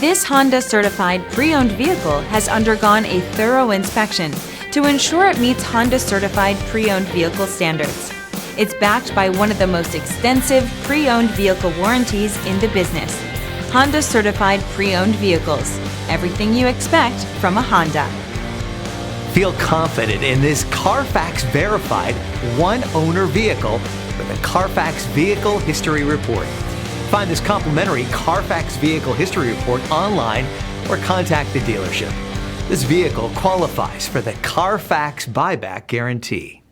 This Honda certified pre-owned vehicle has undergone a thorough inspection to ensure it meets Honda certified pre-owned vehicle standards. It's backed by one of the most extensive pre-owned vehicle warranties in the business. Honda certified pre-owned vehicles. Everything you expect from a Honda. Feel confident in this CARFAX verified one-owner vehicle with a CARFAX Vehicle History Report. Find this complimentary CARFAX Vehicle History Report online or contact the dealership. This vehicle qualifies for the CARFAX buyback guarantee.